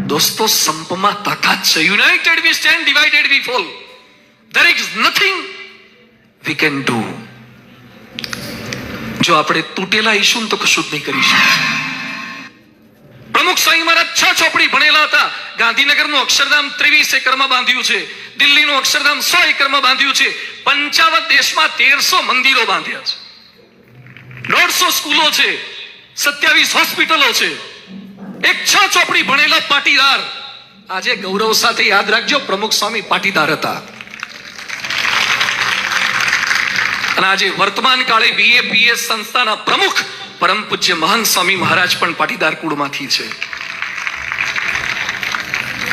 દોસ્તો, સંપમાં તાકાત છે. United we stand, divided we fall. There is nothing we can do. જો આપણે તૂટેલા ઈશું તો કશું જ નહીં કરી શકીએ. પ્રમુખ સ્વામી મહારાજ 6 ચોપડી ભણેલા હતા. ગાંધીનગરનું અક્ષરધામ 23 એકરમાં બાંધ્યું છે. દિલ્હીનું અક્ષરધામ 100 એકરમાં બાંધ્યું છે. 55 દેશમાં 1300 મંદિરો બાંધ્યા છે. 150 સ્કૂલો છે, 27 હોસ્પિટલો છે. એક 6 ચોપડી ભણેલા પાટીદાર. આજે ગૌરવ સાથે યાદ રાખજો, પ્રમુખ સ્વામી પાટીદાર હતા. અને આજે વર્તમાન કાળે BAPS સંસ્થાના પ્રમુખ પરમ પૂજ્ય મહાન સ્વામી મહારાજ પણ પાટીદાર કુળમાંથી છે.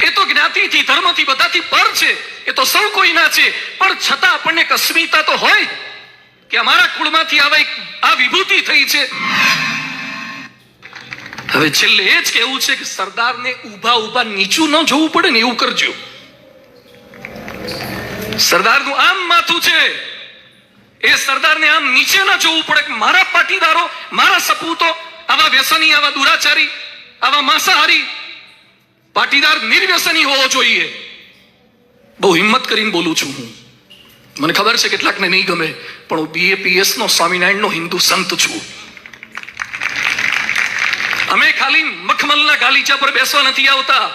એ તો જ્ઞાતિથી, ધર્મથી, બધાથી પર છે. એ તો સૌ કોઈના છે. પણ છતાં આપણને કસ્મિતા તો હોય કે અમારા કુળમાંથી આ વિભૂતિ થઈ છે. હવે છેલ્લે એ જ કહેવું છે કે સરદારને ઊભા નીચું ન જોવું પડે ને એવું કરજો. સરદારનું આમ માથું છે, એ સરદારને આમ નીચે ન જોવું પડે કે મારા પાટીદારો, મારા સપૂતો આવા વ્યસની, આવા દુરાચારી, આવા માંસાહારી. પાટીદાર નિર્વ્યસની હોવો જોઈએ. બહુ હિંમત કરીને બોલું છું હું. મને ખબર છે કેટલાકને નહીં ગમે, પણ હું BAPS નો, સ્વામિનારાયણનો હિન્દુ સંત છું. અમે ખાલી મખમલના ગાલીચા પર બેસવા નથી આવતા,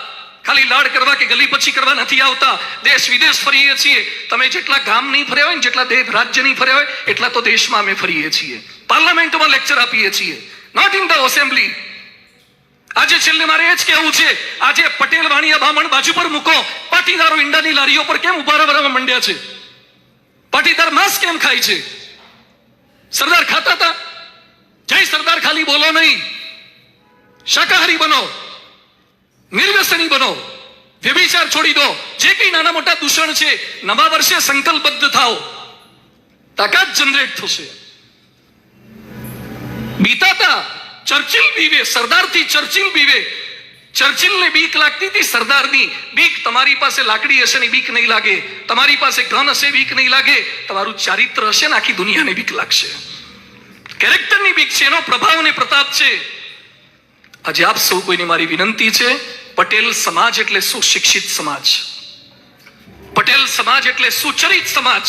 ખાલી લાડ કરવા કે ગલી પછી કરવા નથી આવતા. દેશ વિદેશ ફરીએ છીએ. તમે જેટલા ગામ નહીં ફર્યા હોય ને, જેટલા રાજ્ય નહીં ફર્યા હોય, એટલા તો દેશમાં અમે ફરીએ છીએ. પાર્લામેન્ટમાં લેક્ચર આપીએ છીએ, નોટ ઇન ધ એસેમ્બલી. આજે છેલ્લે મારે એ જ કહેવું છે, આજે પટેલ, વાણિયા, બામણ બાજુ પર મૂકો. પાટીદારો ઈંડાની લારીઓ પર કેમ ઉભા રહેવા માંડ્યા છે? પાટીદાર માંસ કેમ ખાય છે? સરદાર ખાતા હતા? જય સરદાર ખાલી બોલો નહીં. શાકાહારી બનો, નિર્વ્યસની બનો, વ્યભિચાર છોડી દો. જે કઈ નાના મોટા દૂષણ છે, નવા વર્ષે સંકલ્પબદ્ધ થાઓ. તાકાત જનરેટ થશે. બીતાતા ચર્ચિલ બીવે, સરદારથી ચર્ચિલ બીવે. ચર્ચિલને બીક લાગતી હતી સરદારની. બીક તમારી પાસે લાકડી હશે ને બીક નહીં લાગે, તમારી પાસે ધન હશે બીક નહીં લાગે, તમારું ચારિત્ર હશે ને આખી દુનિયાને બીક લાગશે. કેરેક્ટરની બીક છે, એનો પ્રભાવ અને પ્રતાપ છે. આજે આપ સૌ કોઈને મારી વિનંતી છે, પટેલ સમાજ એટલે સુશિક્ષિત સમાજ, પટેલ સમાજ એટલે સુચરિત સમાજ,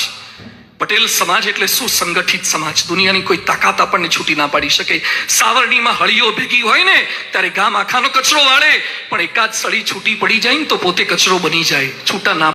પટેલ સમાજ એટલે સુસંગઠિત સમાજ. દુનિયાની કોઈ તાકાત આપણને છૂટી ના પાડી શકે. સાવરણીમાં હળીઓ ભેગી હોય ને ત્યારે ગામ આખાનો કચરો વાળે, પણ એકાદ સળી છૂટી પડી જાય ને તો પોતે કચરો બની જાય, છૂટા ના